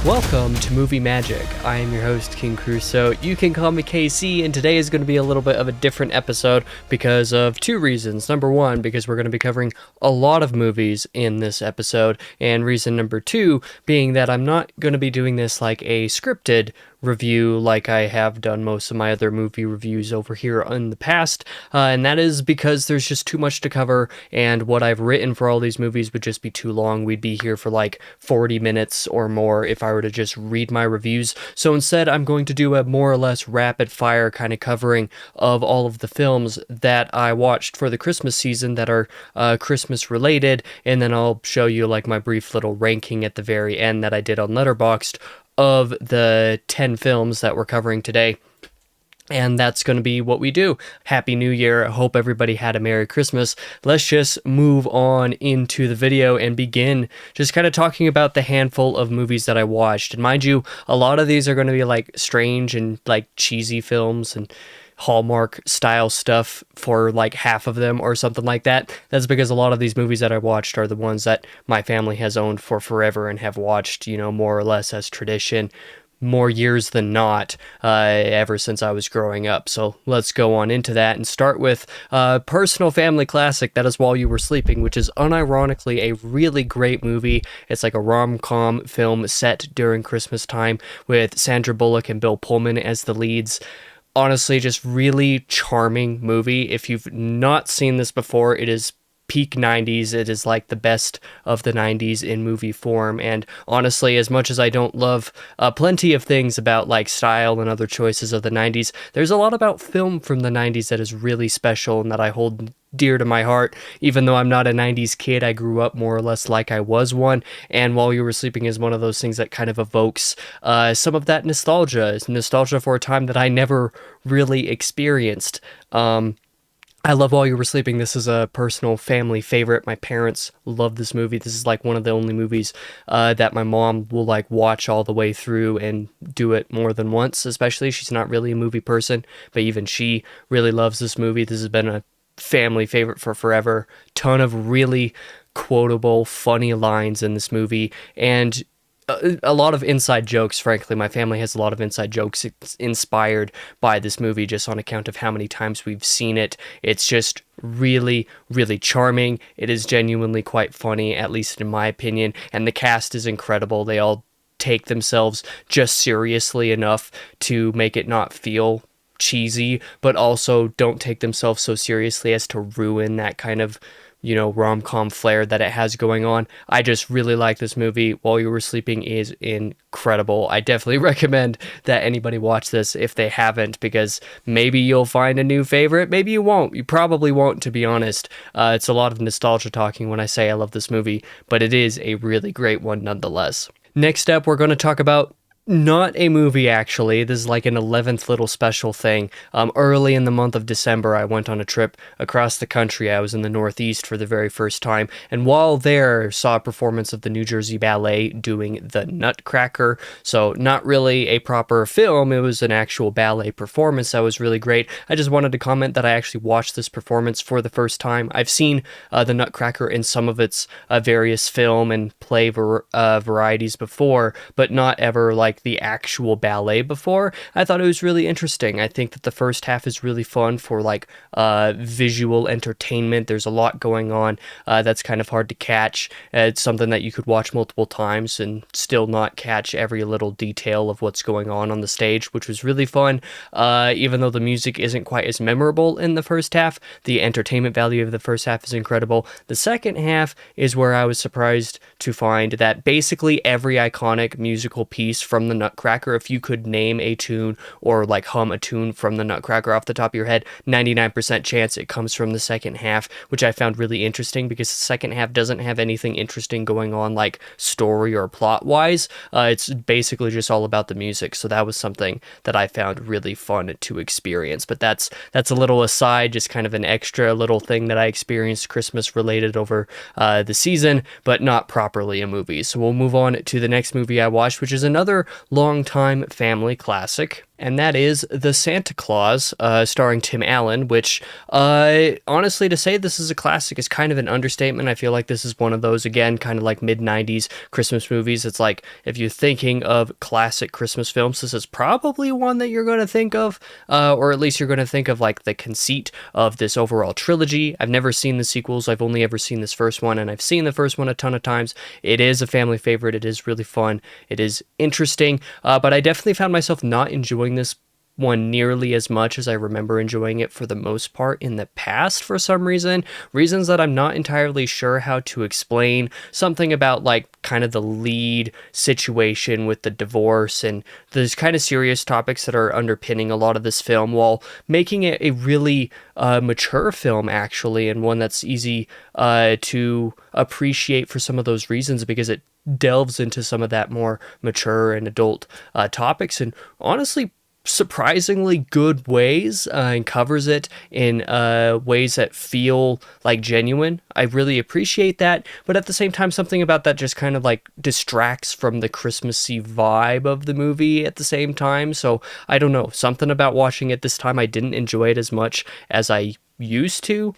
Welcome to Movie Magic. I am your host, King Crusoe. You can call me KC, and today is going to be a little bit of a different episode because of two reasons. Number one, because we're going to be covering a lot of movies in this episode, and reason number two being that I'm not going to be doing this like a scripted review like I have done most of my other movie reviews over here in the past, and that is because there's just too much to cover, and what I've written for all these movies would just be too long. We'd be here for like 40 minutes or more if I were to just read my reviews. So instead, I'm going to do a more or less rapid fire kind of covering of all of the films that I watched for the Christmas season that are Christmas related, and then I'll show you like my brief little ranking at the very end that I did on Letterboxd of the 10 films that we're covering today. And that's going to be what we do. Happy New Year. I hope everybody had a Merry Christmas. Let's just move on into the video and begin just kind of talking about the handful of movies that I watched. And mind you, a lot of these are going to be like strange and like cheesy films and Hallmark style stuff for like half of them or something like that. That's because a lot of these movies that I watched are the ones that my family has owned for forever and have watched, you know, more or less as tradition, more years than not, ever since I was growing up. So let's go on into that and start with a personal family classic, that is While You Were Sleeping, which is unironically a really great movie. It's like a rom-com film set during Christmas time with Sandra Bullock and Bill Pullman as the leads. Honestly, just really charming movie. If you've not seen this before, it is peak 90s. It is like the best of the 90s in movie form. And honestly, as much as I don't love plenty of things about like style and other choices of the 90s, there's a lot about film from the 90s that is really special and that I hold dear to my heart. Even though I'm not a 90s kid, I grew up more or less like I was one, and While You Were Sleeping is one of those things that kind of evokes some of that nostalgia for a time that I never really experienced. I love While You Were Sleeping. This is a personal family favorite. My parents love this movie. This is like one of the only movies that my mom will like watch all the way through and do it more than once, especially. She's not really a movie person, but even she really loves this movie. This has been a family favorite for forever. Ton of really quotable, funny lines in this movie, and a lot of inside jokes. Frankly, my family has a lot of inside jokes inspired by this movie just on account of how many times we've seen it. It's just really, really charming. It is genuinely quite funny, at least in my opinion, and the cast is incredible. They all take themselves just seriously enough to make it not feel cheesy, but also don't take themselves so seriously as to ruin that kind of, you know, rom-com flair that it has going on. I just really like this movie. While You Were Sleeping is incredible. I definitely recommend that anybody watch this if they haven't, because maybe you'll find a new favorite, maybe you won't. You probably won't, to be honest. It's a lot of nostalgia talking when I say I love this movie, but it is a really great one nonetheless. Next up, we're going to talk about not a movie, actually. This is like an 11th little special thing. Early in the month of December, I went on a trip across the country. I was in the Northeast for the very first time, and while there, saw a performance of the New Jersey Ballet doing The Nutcracker. So not really a proper film, it was an actual ballet performance that was really great. I just wanted to comment that I actually watched this performance for the first time. I've seen The Nutcracker in some of its various film and play varieties before, but not ever like the actual ballet before. I thought it was really interesting. I think that the first half is really fun for like visual entertainment. There's a lot going on that's kind of hard to catch. It's something that you could watch multiple times and still not catch every little detail of what's going on the stage, which was really fun. Even though the music isn't quite as memorable in the first half, the entertainment value of the first half is incredible. The second half is where I was surprised to find that basically every iconic musical piece from the Nutcracker, if you could name a tune or like hum a tune from the Nutcracker off the top of your head, 99% chance it comes from the second half, which I found really interesting because the second half doesn't have anything interesting going on like story or plot wise. It's basically just all about the music. So that was something that I found really fun to experience. But that's a little aside, just kind of an extra little thing that I experienced Christmas related over the season, but not properly a movie. So we'll move on to the next movie I watched, which is another longtime family classic. and that is The Santa Claus, starring Tim Allen, which, honestly, to say this is a classic is kind of an understatement. I feel like this is one of those, again, kind of like mid-90s Christmas movies. It's like, if you're thinking of classic Christmas films, this is probably one that you're going to think of, or at least you're going to think of, like, the conceit of this overall trilogy. I've never seen the sequels. I've only ever seen this first one, and I've seen the first one a ton of times. It is a family favorite. It is really fun. It is interesting, but I definitely found myself not enjoying this one nearly as much as I remember enjoying it for the most part in the past for some reason. Reasons that I'm not entirely sure how to explain. Something about like kind of the lead situation with the divorce and those kind of serious topics that are underpinning a lot of this film, while making it a really mature film actually, and one that's easy to appreciate for some of those reasons, because it delves into some of that more mature and adult topics, and honestly surprisingly good ways, and covers it in ways that feel like genuine. I really appreciate that, but at the same time, something about that just kind of like distracts from the Christmassy vibe of the movie at the same time. So I don't know, something about watching it this time, I didn't enjoy it as much as I used to.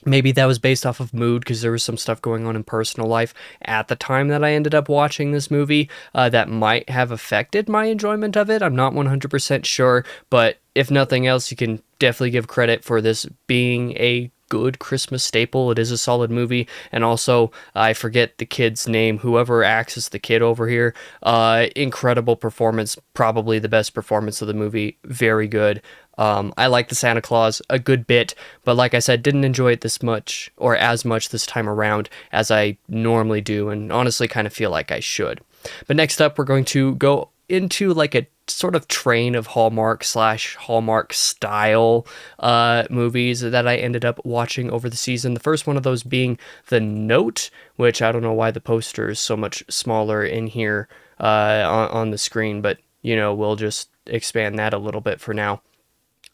Maybe that was based off of mood, because there was some stuff going on in personal life at the time that I ended up watching this movie that might have affected my enjoyment of it. I'm not 100% sure, but if nothing else, you can definitely give credit for this being a good Christmas staple. It is a solid movie, and also I forget the kid's name, whoever acts as the kid over here. Incredible performance, probably the best performance of the movie. Very good. I like the Santa Claus a good bit, but like I said, didn't enjoy it this much or as much this time around as I normally do, and honestly kind of feel like I should. But next up, we're going to go into like a sort of train of Hallmark style movies that I ended up watching over the season. The first one of those being The Note, which I don't know why the poster is so much smaller in here on the screen, but you know, we'll just expand that a little bit for now.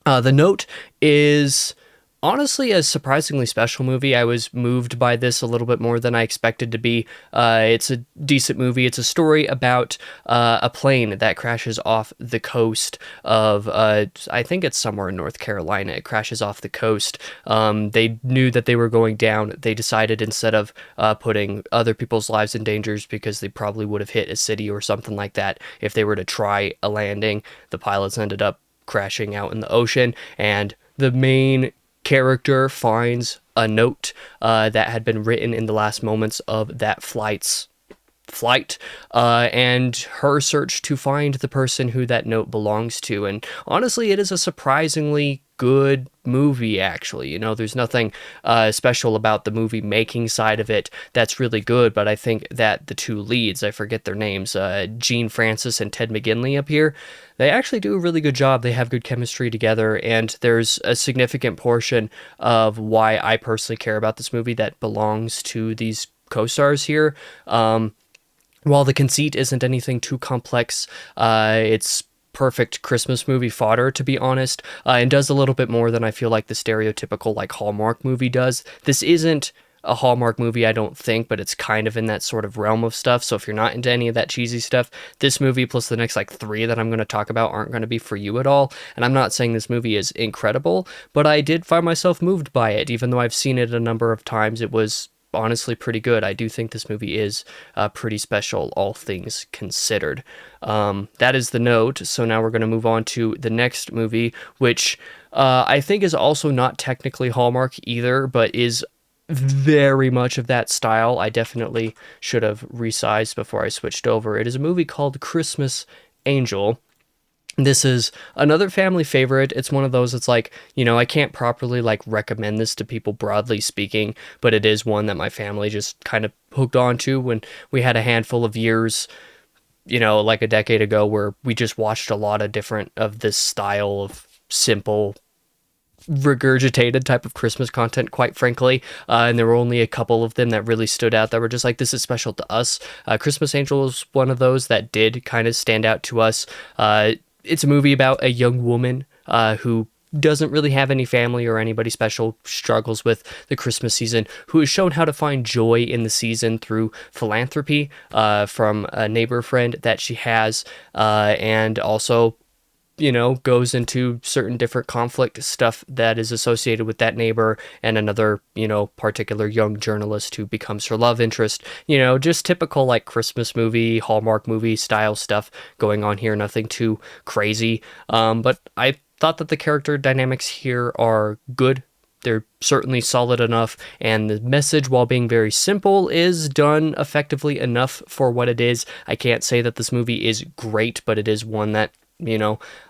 The Note is honestly a surprisingly special movie. I was moved by this a little bit more than I expected to be. It's a decent movie. It's a story about a plane that crashes off the coast of, I think it's somewhere in North Carolina. It crashes off the coast. They knew that they were going down. They decided, instead of putting other people's lives in danger, because they probably would have hit a city or something like that if they were to try a landing, the pilots ended up crashing out in the ocean, and the main character finds a note that had been written in the last moments of that flight, and her search to find the person who that note belongs to. And honestly, it is a surprisingly good movie, actually. You know, there's nothing special about the movie making side of it that's really good, but I think that the two leads, I forget their names, Gene Francis and Ted McGinley up here, they actually do a really good job. They have good chemistry together, and there's a significant portion of why I personally care about this movie that belongs to these co-stars here. While the conceit isn't anything too complex, it's perfect Christmas movie fodder, to be honest, and does a little bit more than I feel like the stereotypical like Hallmark movie does. This isn't a Hallmark movie, I don't think, but it's kind of in that sort of realm of stuff. So if you're not into any of that cheesy stuff, this movie plus the next like three that I'm going to talk about aren't going to be for you at all. And I'm not saying this movie is incredible, but I did find myself moved by it. Even though I've seen it a number of times, it was honestly pretty good. I do think this movie is pretty special, all things considered. That is The Note. So now we're going to move on to the next movie, which I think is also not technically Hallmark either, but is very much of that style. I definitely should have resized before I switched over. It is a movie called Christmas Angel. This is another family favorite. It's one of those, it's like, you know, I can't properly like recommend this to people broadly speaking, but it is one that my family just kind of hooked onto when we had a handful of years, you know, like a decade ago, where we just watched a lot of different of this style of simple, regurgitated type of Christmas content, quite frankly, and there were only a couple of them that really stood out that were just like, this is special to us. Christmas Angel is one of those that did kind of stand out to us. It's a movie about a young woman who doesn't really have any family or anybody special, struggles with the Christmas season, who is shown how to find joy in the season through philanthropy from a neighbor friend that she has, and also goes into certain different conflict stuff that is associated with that neighbor and another, particular young journalist who becomes her love interest. Just typical like Christmas movie, Hallmark movie style stuff going on here. Nothing too crazy. But I thought that the character dynamics here are good. They're certainly solid enough, and the message, while being very simple, is done effectively enough for what it is. I can't say that this movie is great, but it is one that,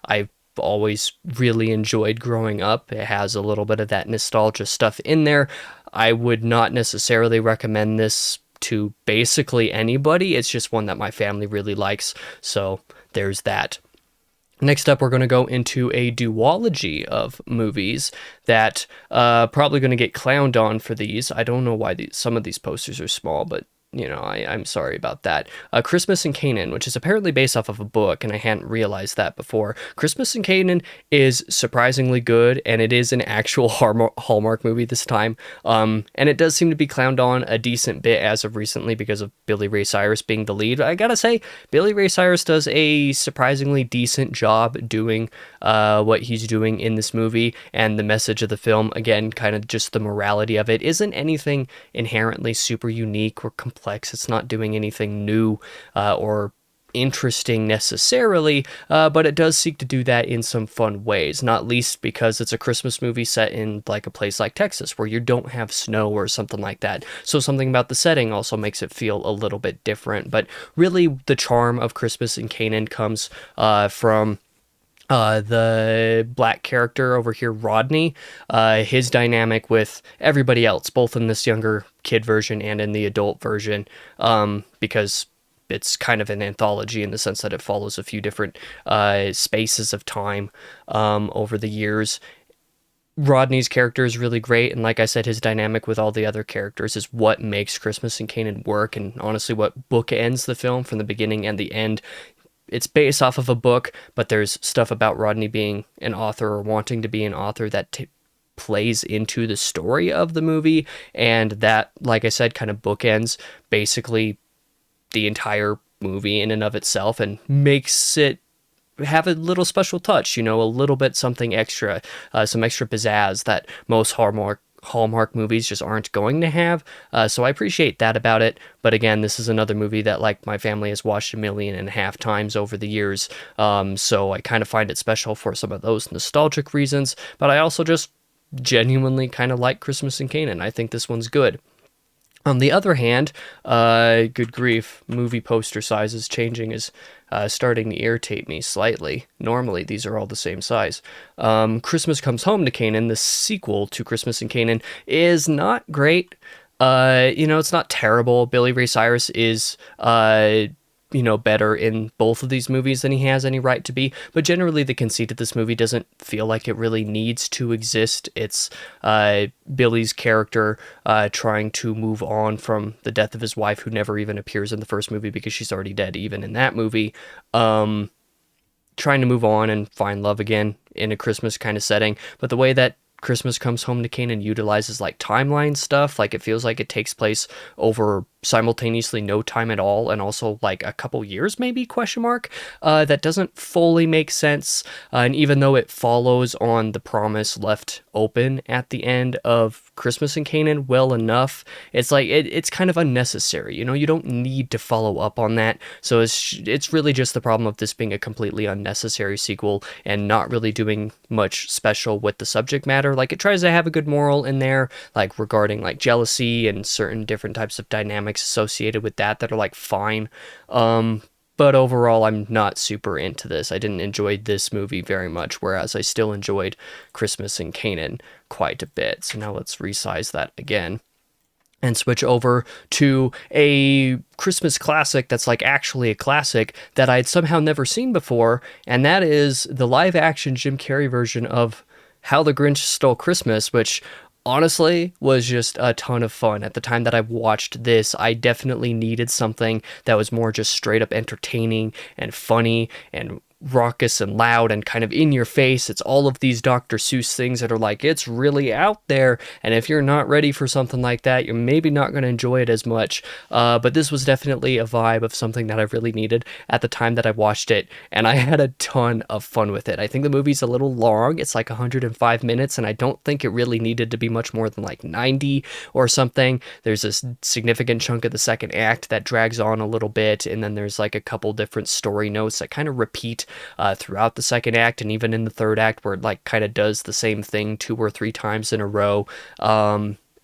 I've always really enjoyed growing up. It has a little bit of that nostalgia stuff in there. I would not necessarily recommend this to basically anybody. It's just one that my family really likes, so there's that. Next up, we're going to go into a duology of movies that probably going to get clowned on for these. I don't know why some of these posters are small, but I'm sorry about that. Christmas in Canaan, which is apparently based off of a book, and I hadn't realized that before. Christmas in Canaan is surprisingly good, and it is an actual Hallmark movie this time. And it does seem to be clowned on a decent bit as of recently because of Billy Ray Cyrus being the lead. I gotta say, Billy Ray Cyrus does a surprisingly decent job doing what he's doing in this movie, and the message of the film, again, kind of just the morality of it, isn't anything inherently super unique or complex. It's not doing anything new or interesting necessarily, but it does seek to do that in some fun ways, not least because it's a Christmas movie set in like a place like Texas where you don't have snow or something like that. So something about the setting also makes it feel a little bit different. But really, the charm of Christmas in Canaan comes from the black character over here, Rodney, his dynamic with everybody else, both in this younger kid version and in the adult version, because it's kind of an anthology in the sense that it follows a few different spaces of time over the years. Rodney's character is really great, and like I said, his dynamic with all the other characters is what makes Christmas in Canaan work, and honestly what bookends the film from the beginning and the end. It's based off of a book, but there's stuff about Rodney being an author or wanting to be an author that plays into the story of the movie, and that, like I said, kind of bookends basically the entire movie in and of itself and makes it have a little special touch, a little bit something extra, some extra pizzazz that most Hallmark movies just aren't going to have. So I appreciate that about it. But again, this is another movie that like my family has watched 1.5 million times over the years. So I kind of find it special for some of those nostalgic reasons. But I also just genuinely kind of like Christmas in Canaan. I think this one's good. On the other hand, good grief, movie poster sizes changing is starting to irritate me slightly. Normally, these are all the same size. Christmas Comes Home to Canaan, the sequel to Christmas in Canaan, is not great. It's not terrible. Billy Ray Cyrus is better in both of these movies than he has any right to be, but generally the conceit of this movie doesn't feel like it really needs to exist. It's Billy's character trying to move on from the death of his wife, who never even appears in the first movie because she's already dead even in that movie, trying to move on and find love again in a Christmas kind of setting. But the way that Christmas Comes Home to Canaan utilizes like timeline stuff, like it feels like it takes place over simultaneously no time at all, and also like a couple years maybe, that doesn't fully make sense. And even though it follows on the promise left open at the end of Christmas in Canaan well enough, it's like it's kind of unnecessary. You don't need to follow up on that. So it's really just the problem of this being a completely unnecessary sequel and not really doing much special with the subject matter. Like it tries to have a good moral in there, like regarding like jealousy and certain different types of dynamics associated with that are like fine. But overall, I'm not super into this. I didn't enjoy this movie very much, whereas I still enjoyed Christmas in Canaan quite a bit. So now let's resize that again and switch over to a Christmas classic that's like actually a classic that I'd somehow never seen before, and that is the live-action Jim Carrey version of How the Grinch Stole Christmas, which honestly was just a ton of fun. At the time that I watched this, I definitely needed something that was more just straight up entertaining and funny and raucous and loud and kind of in your face. It's all of these Dr. Seuss things that are like, it's really out there. And if you're not ready for something like that, you're maybe not going to enjoy it as much. But this was definitely a vibe of something that I really needed at the time that I watched it. And I had a ton of fun with it. I think the movie's a little long. It's like 105 minutes. And I don't think it really needed to be much more than like 90 or something. There's a significant chunk of the second act that drags on a little bit. And then there's like a couple different story notes that kind of repeat throughout the second act, and even in the third act, where it like kind of does the same thing 2 or 3 times in a row,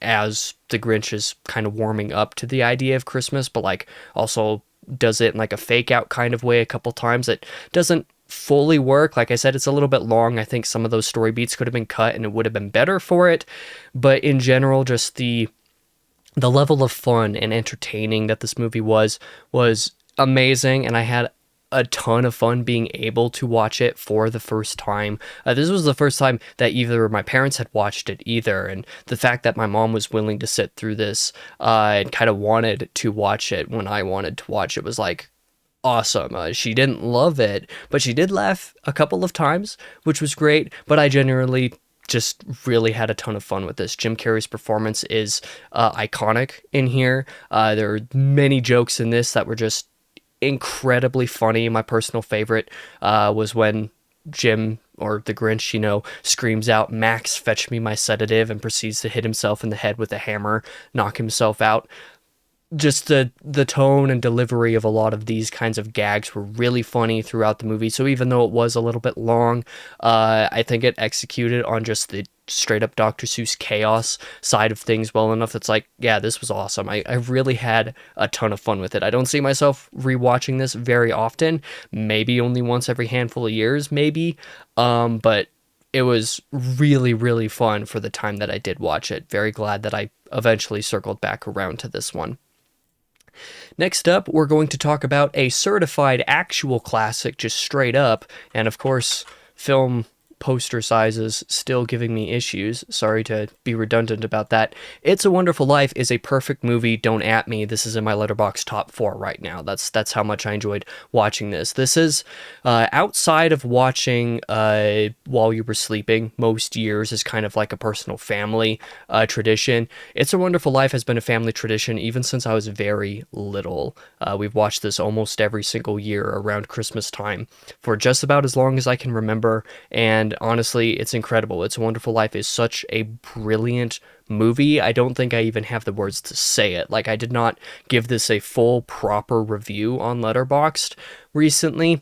as the Grinch is kind of warming up to the idea of Christmas, but like also does it in like a fake out kind of way a couple times. It doesn't fully work. Like I said, it's a little bit long. I think some of those story beats could have been cut and it would have been better for it, but in general, just the level of fun and entertaining that this movie was amazing, and I had a ton of fun being able to watch it for the first time. This was the first time that either my parents had watched it either, and the fact that my mom was willing to sit through this and kind of wanted to watch it when I wanted to watch it was like awesome. She didn't love it, but she did laugh a couple of times, which was great, but I generally just really had a ton of fun with this. Jim Carrey's performance is iconic in here. There are many jokes in this that were just incredibly funny. My personal favorite was when Jim, or the Grinch, screams out, "Max, fetch me my sedative," and proceeds to hit himself in the head with a hammer, knock himself out. Just the tone and delivery of a lot of these kinds of gags were really funny throughout the movie. So even though it was a little bit long, I think it executed on just the straight up Dr. Seuss chaos side of things well enough that's like, yeah, this was awesome. I really had a ton of fun with it. I don't see myself rewatching this very often, maybe only once every handful of years, maybe. But it was really, really fun for the time that I did watch it. Very glad that I eventually circled back around to this one. Next up, we're going to talk about a certified actual classic, just straight up, and of course, film poster sizes still giving me issues. Sorry to be redundant about that. It's a Wonderful Life is a perfect movie. Don't at me. This is in my Letterboxd top 4 right now. That's how much I enjoyed watching this. This is outside of watching while you were sleeping most years is kind of like a personal family tradition. It's a Wonderful Life has been a family tradition even since I was very little. We've watched this almost every single year around Christmas time for just about as long as I can remember, and honestly, it's incredible. It's a Wonderful Life is such a brilliant movie. I don't think I even have the words to say it. Like, I did not give this a full, proper review on Letterboxd recently,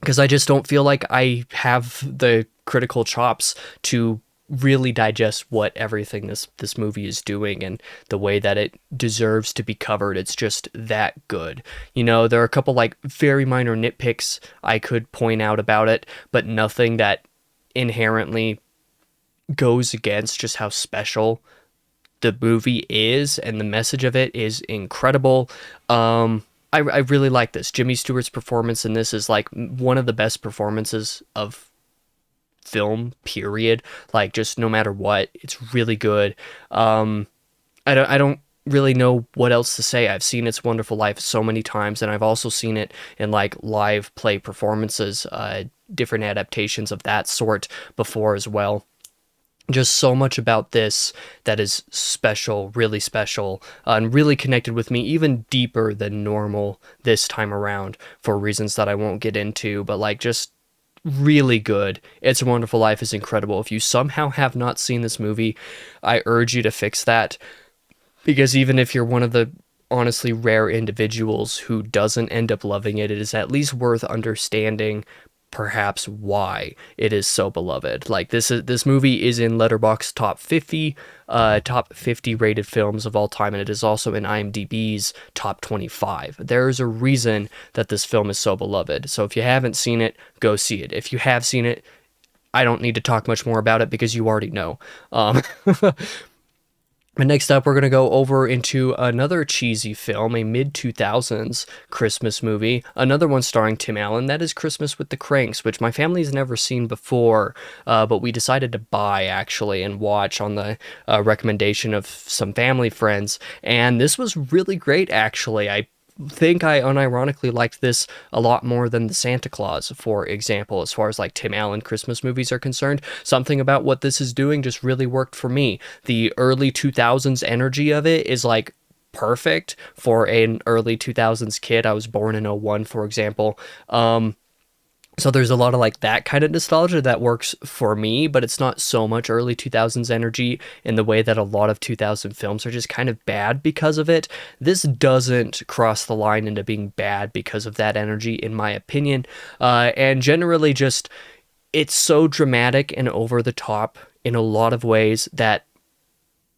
because I just don't feel like I have the critical chops to really digest what everything this movie is doing and the way that it deserves to be covered. It's just that good. There are a couple like very minor nitpicks I could point out about it, but nothing that inherently goes against just how special the movie is, and the message of it is incredible. I really like this. Jimmy Stewart's performance in this is like one of the best performances of film, period. Like, just no matter what, it's really good. I don't really know what else to say. I've seen It's Wonderful Life so many times, and I've also seen it in like live play performances, different adaptations of that sort before as well. Just so much about this that is special, really special, and really connected with me even deeper than normal this time around for reasons that I won't get into, but like just really good. It's a Wonderful Life is incredible. If you somehow have not seen this movie, I urge you to fix that, because even if you're one of the honestly rare individuals who doesn't end up loving it, it is at least worth understanding perhaps why it is so beloved. Like, this movie is in Letterboxd top 50 rated films of all time, and it is also in IMDb's top 25. There's a reason that this film is so beloved. So if you haven't seen it, go see it. If you have seen it, I don't need to talk much more about it because you already know. And next up, we're going to go over into another cheesy film, a mid-2000s Christmas movie, another one starring Tim Allen. That is Christmas with the Cranks, which my family's never seen before, but we decided to buy, actually, and watch on the recommendation of some family friends. And this was really great, actually. I think I unironically liked this a lot more than the Santa Claus, for example, as far as like Tim Allen Christmas movies are concerned. Something about what this is doing just really worked for me. The early 2000s energy of it is like perfect for an early 2000s kid. I was born in '01, for example. So there's a lot of like that kind of nostalgia that works for me, but it's not so much early 2000s energy in the way that a lot of 2000 films are just kind of bad because of it. This doesn't cross the line into being bad because of that energy, in my opinion. And generally just, it's so dramatic and over the top in a lot of ways that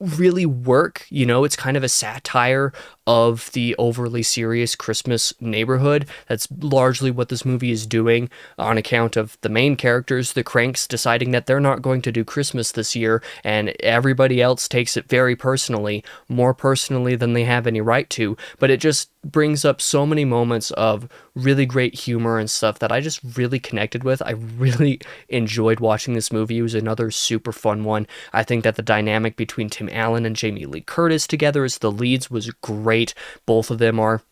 really work. You know, it's kind of a satire of the overly serious Christmas neighborhood. That's largely what this movie is doing, on account of the main characters, the cranks, deciding that they're not going to do Christmas this year, and everybody else takes it very personally, more personally than they have any right to. But it just brings up so many moments of really great humor and stuff that I just really connected with. I really enjoyed watching this movie. It was another super fun one. I think that the dynamic between Tim Allen and Jamie Lee Curtis together as the leads was great. Both of them are,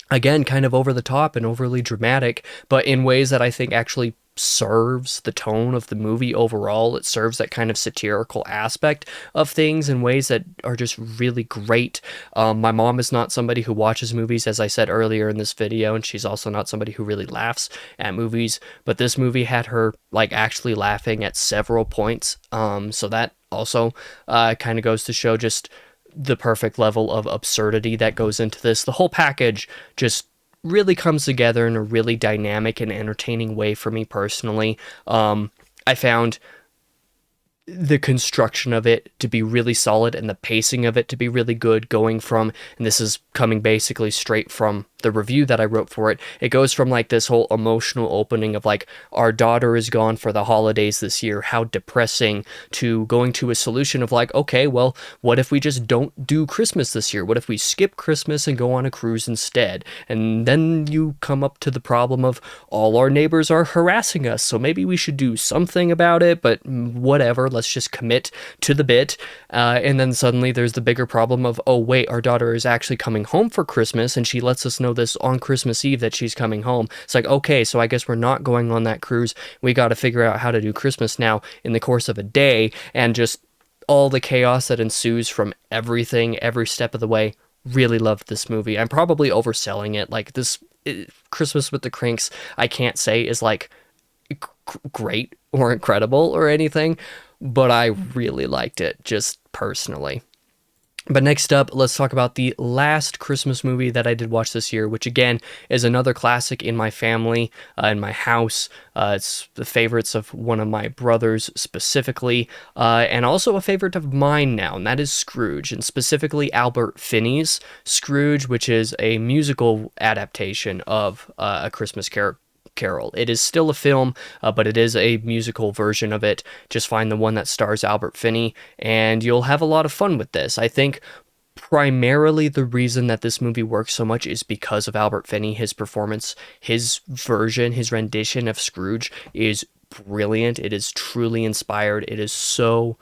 again, kind of over the top and overly dramatic, but in ways that I think actually serves the tone of the movie overall. It serves that kind of satirical aspect of things in ways that are just really great. My mom is not somebody who watches movies, as I said earlier in this video, and she's also not somebody who really laughs at movies, but this movie had her like actually laughing at several points. So that also kind of goes to show just the perfect level of absurdity that goes into this. The whole package just really comes together in a really dynamic and entertaining way for me personally. I found the construction of it to be really solid and the pacing of it to be really good, going from, and this is coming basically straight from the review that I wrote for it, it goes from like this whole emotional opening of like, our daughter is gone for the holidays this year, how depressing, to going to a solution of like, okay, well, what if we just don't do Christmas this year? What if we skip Christmas and go on a cruise instead? And then you come up to the problem of, all our neighbors are harassing us, so maybe we should do something about it, but whatever, let's just commit to the bit. And then suddenly there's the bigger problem of, oh wait, our daughter is actually coming home for Christmas, and she lets us know this on Christmas Eve that she's coming home. It's like, okay, so I guess we're not going on that cruise. We got to figure out how to do Christmas now in the course of a day, and just all the chaos that ensues from everything, every step of the way. Really loved this movie. I'm probably overselling it. Like Christmas with the Cranks, I can't say is like great or incredible or anything, but I really liked it just personally. But next up, let's talk about the last Christmas movie that I did watch this year, which again is another classic in my family, in my house. It's the favorites of one of my brothers specifically, and also a favorite of mine now, and that is Scrooge, and specifically Albert Finney's Scrooge, which is a musical adaptation of A Christmas Carol. It is still a film, but it is a musical version of it. Just find the one that stars Albert Finney, and you'll have a lot of fun with this. I think primarily the reason that this movie works so much is because of Albert Finney. His performance, his version, his rendition of Scrooge is brilliant. It is truly inspired. It is so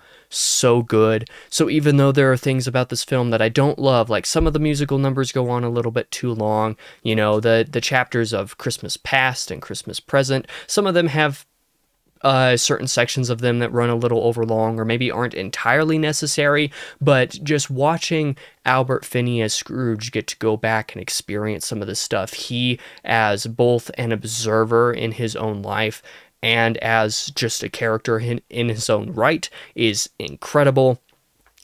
good. So even though there are things about this film that I don't love, like some of the musical numbers go on a little bit too long, you know, the chapters of Christmas Past and Christmas Present, some of them have certain sections of them that run a little over long or maybe aren't entirely necessary, but just watching Albert Finney as Scrooge get to go back and experience some of this stuff, he as both an observer in his own life and as just a character in his own right, is incredible.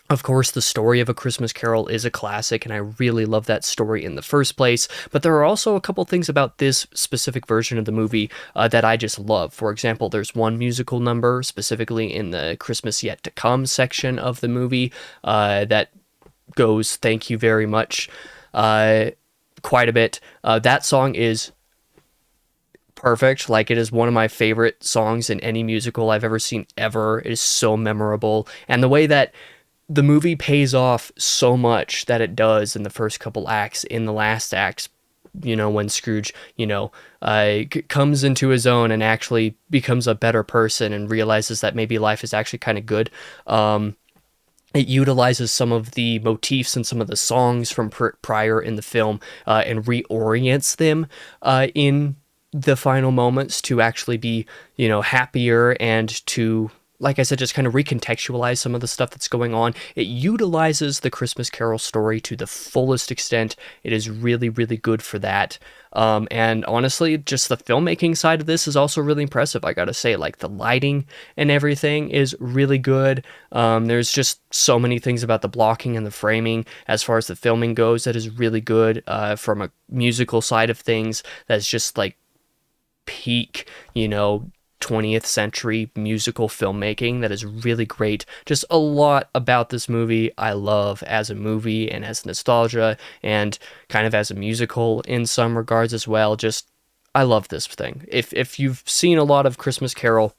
Of course, the story of A Christmas Carol is a classic, and I really love that story in the first place, but there are also a couple things about this specific version of the movie that I just love. For example, there's one musical number, specifically in the Christmas Yet to Come section of the movie, that goes, "Thank you very much," quite a bit. That song is perfect. Like, it is one of my favorite songs in any musical I've ever seen ever. It is so memorable, and the way that the movie pays off so much that it does in the first couple acts, in the last acts, you know, when Scrooge, you know, comes into his own and actually becomes a better person and realizes that maybe life is actually kind of good. It utilizes some of the motifs and some of the songs from prior in the film and reorients them in the final moments to actually be, happier and to, like I said, just kind of recontextualize some of the stuff that's going on. It utilizes the Christmas Carol story to the fullest extent. It is really, really good for that. And honestly, just the filmmaking side of this is also really impressive. I gotta say, like the lighting and everything is really good. There's just so many things about the blocking and the framing as far as the filming goes that is really good. From a musical side of things, that's just like peak, 20th century musical filmmaking that is really great. Just a lot about this movie I love as a movie and as nostalgia and kind of as a musical in some regards as well. Just, I love this thing. If you've seen a lot of Christmas Carol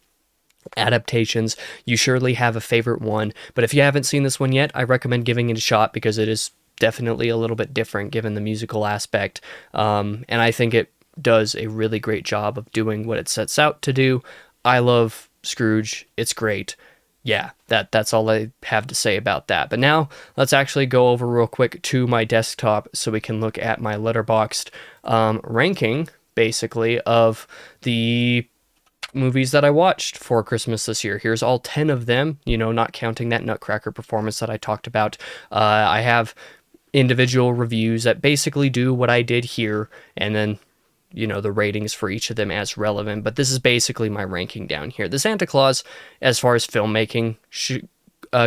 adaptations, you surely have a favorite one. But if you haven't seen this one yet, I recommend giving it a shot because it is definitely a little bit different given the musical aspect. And I think it does a really great job of doing what it sets out to do. I love Scrooge. It's great. Yeah, that's all I have to say about that. But now let's actually go over real quick to my desktop so we can look at my Letterboxd ranking, basically, of the movies that I watched for Christmas this year. Here's all 10 of them, not counting that Nutcracker performance that I talked about. I have individual reviews that basically do what I did here, and then the ratings for each of them as relevant, but this is basically my ranking down here. The Santa Claus, as far as filmmaking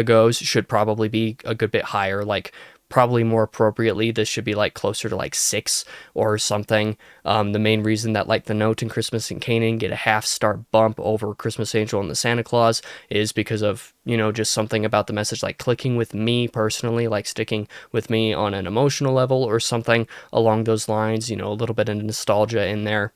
goes, should probably be a good bit higher, like probably more appropriately, this should be like closer to like 6 or something. The main reason that like The Note and Christmas in Canaan get a half-star bump over Christmas Angel and the Santa Claus is because of, just something about the message like clicking with me personally, like sticking with me on an emotional level or something along those lines, a little bit of nostalgia in there.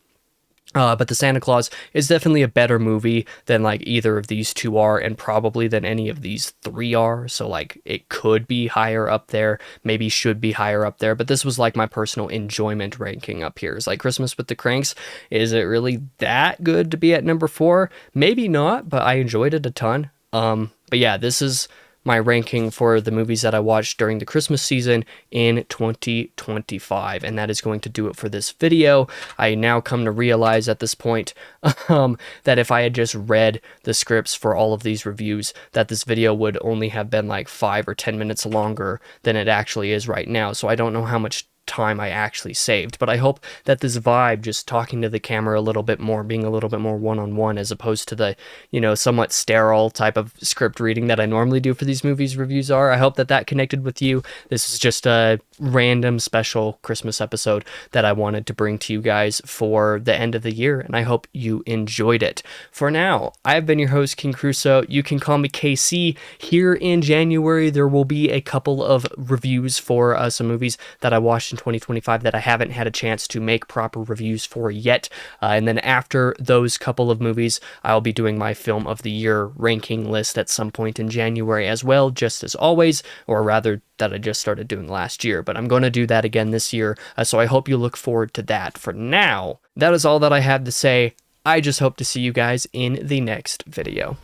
But The Santa Claus is definitely a better movie than like either of these two are, and probably than any of these three are. So like it could be higher up there, maybe should be higher up there. But this was like my personal enjoyment ranking up here. It's like Christmas with the Cranks. Is it really that good to be at number 4? Maybe not, but I enjoyed it a ton. But yeah, this is my ranking for the movies that I watched during the Christmas season in 2025, and that is going to do it for this video. I now come to realize at this point that if I had just read the scripts for all of these reviews, that this video would only have been like 5 or 10 minutes longer than it actually is right now. So I don't know how much time I actually saved, but I hope that this vibe, just talking to the camera a little bit more, being a little bit more one-on-one as opposed to the, somewhat sterile type of script reading that I normally do for these movies reviews I hope that connected with you. This is just a random special Christmas episode that I wanted to bring to you guys for the end of the year, and I hope you enjoyed it. For now, I've been your host, King Crusoe. You can call me KC. Here in January, there will be a couple of reviews for some movies that I watched in 2025 that I haven't had a chance to make proper reviews for yet. And then after those couple of movies, I'll be doing my film of the year ranking list at some point in January as well, just as always, or rather that I just started doing last year, but I'm going to do that again this year. So I hope you look forward to that. For now, that is all that I have to say. I just hope to see you guys in the next video.